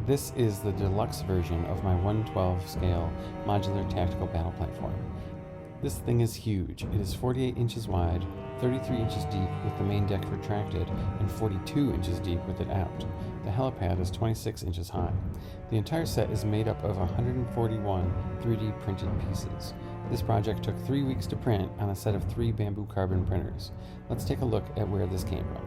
This is the deluxe version of my 1/12 scale modular tactical battle platform. This thing is huge. It is 48 inches wide, 33 inches deep with the main deck retracted, and 42 inches deep with it out. The helipad is 26 inches high. The entire set is made up of 141 3D printed pieces. This project took 3 weeks to print on a set of 3 bamboo carbon printers. Let's take a look at where this came from.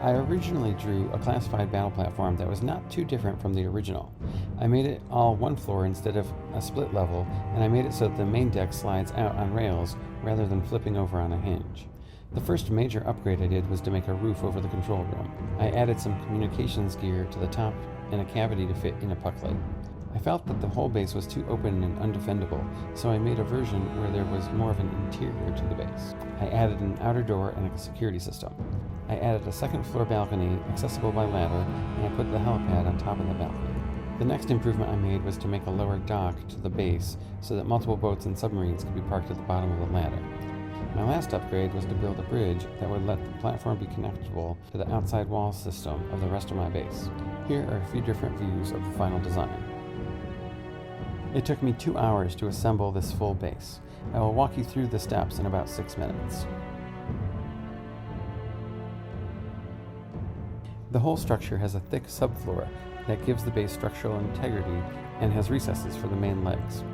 I originally drew a classified battle platform that was not too different from the original. I made it all one floor instead of a split level, and I made it so that the main deck slides out on rails rather than flipping over on a hinge. The first major upgrade I did was to make a roof over the control room. I added some communications gear to the top and a cavity to fit in a puck light. I felt that the whole base was too open and undefendable, so I made a version where there was more of an interior to the base. I added an outer door and a security system. I added a second floor balcony accessible by ladder, and I put the helipad on top of the balcony. The next improvement I made was to make a lower dock to the base so that multiple boats and submarines could be parked at the bottom of the ladder. My last upgrade was to build a bridge that would let the platform be connectable to the outside wall system of the rest of my base. Here are a few different views of the final design. It took me 2 hours to assemble this full base. I will walk you through the steps in about 6 minutes. The whole structure has a thick subfloor that gives the base structural integrity and has recesses for the main legs.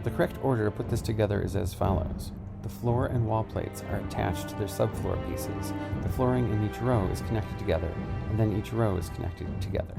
The correct order to put this together is as follows. The floor and wall plates are attached to their subfloor pieces. The flooring in each row is connected together, and then each row is connected together.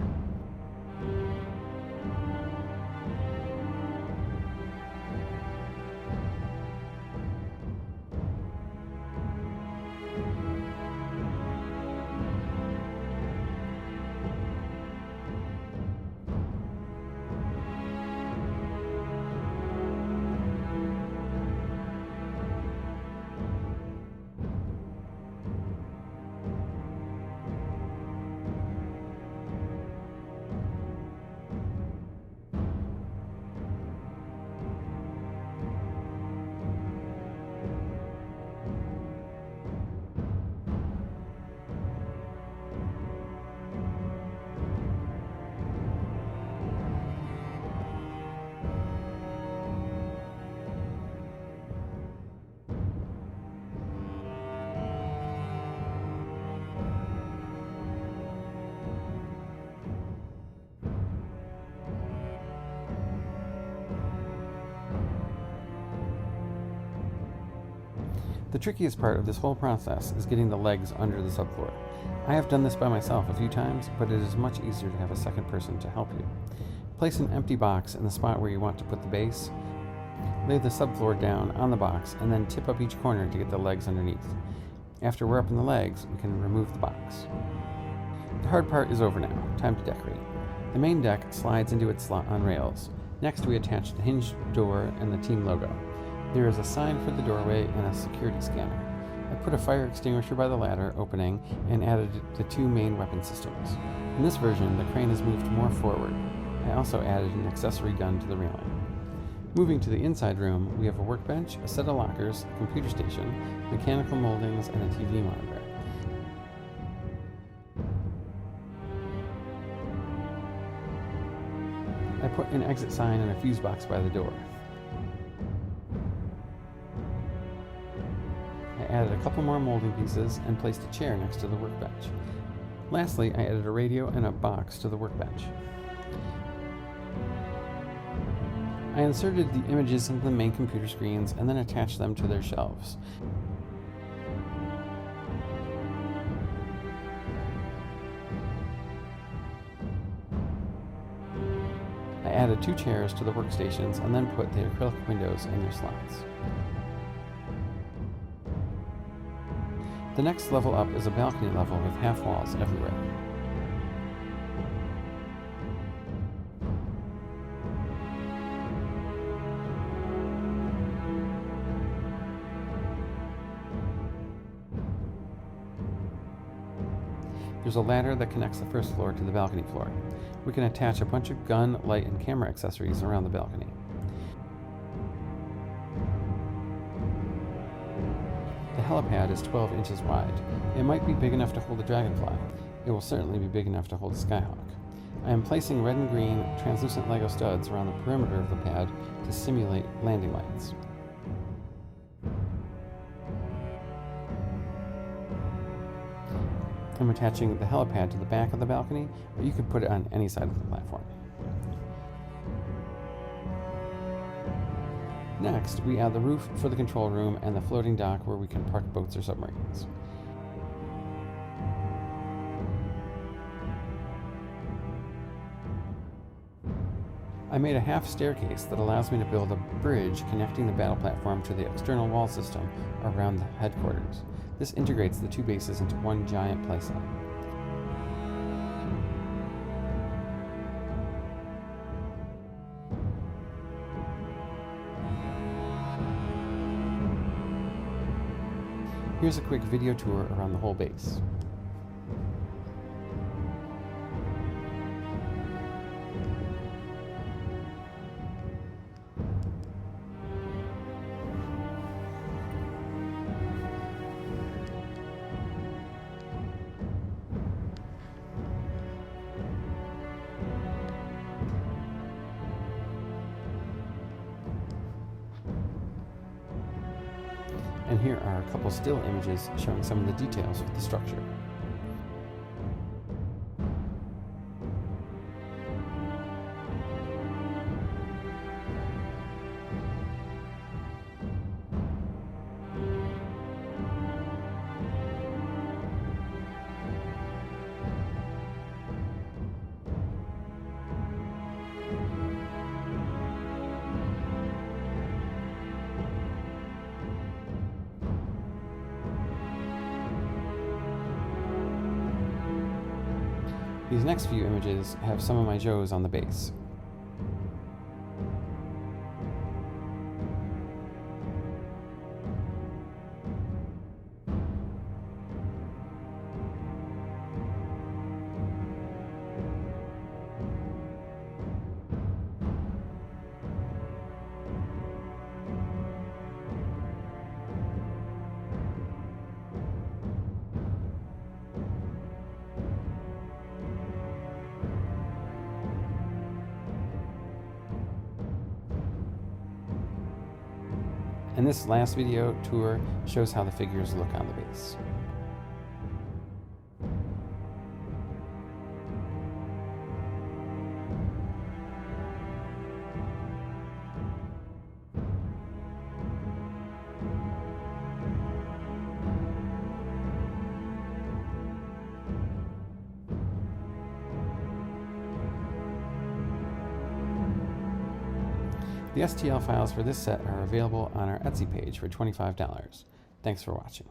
The trickiest part of this whole process is getting the legs under the subfloor. I have done this by myself a few times, but it is much easier to have a second person to help you. Place an empty box in the spot where you want to put the base. Lay the subfloor down on the box and then tip up each corner to get the legs underneath. After we're up in the legs, we can remove the box. The hard part is over now. Time to decorate. The main deck slides into its slot on rails. Next, we attach the hinge door and the team logo. There is a sign for the doorway and a security scanner. I put a fire extinguisher by the ladder opening and added the 2 main weapon systems. In this version, the crane is moved more forward. I also added an accessory gun to the railing. Moving to the inside room, we have a workbench, a set of lockers, a computer station, mechanical moldings, and a TV monitor. I put an exit sign and a fuse box by the door. I added a couple more molding pieces and placed a chair next to the workbench. Lastly, I added a radio and a box to the workbench. I inserted the images into the main computer screens and then attached them to their shelves. I added 2 chairs to the workstations and then put the acrylic windows in their slots. The next level up is a balcony level with half walls everywhere. There's a ladder that connects the first floor to the balcony floor. We can attach a bunch of gun, light, and camera accessories around the balcony. The helipad is 12 inches wide. It might be big enough to hold a dragonfly. It will certainly be big enough to hold a skyhawk. I am placing red and green translucent Lego studs around the perimeter of the pad to simulate landing lights. I'm attaching the helipad to the back of the balcony, or you could put it on any side of the platform. Next, we add the roof for the control room and the floating dock where we can park boats or submarines. I made a half staircase that allows me to build a bridge connecting the battle platform to the external wall system around the headquarters. This integrates the two bases into one giant playset. Here's a quick video tour around the whole base. And here are a couple still images showing some of the details of the structure. These next few images have some of my Joes on the base. And this last video tour shows how the figures look on the base. The STL files for this set are available on our Etsy page for $25. Thanks for watching.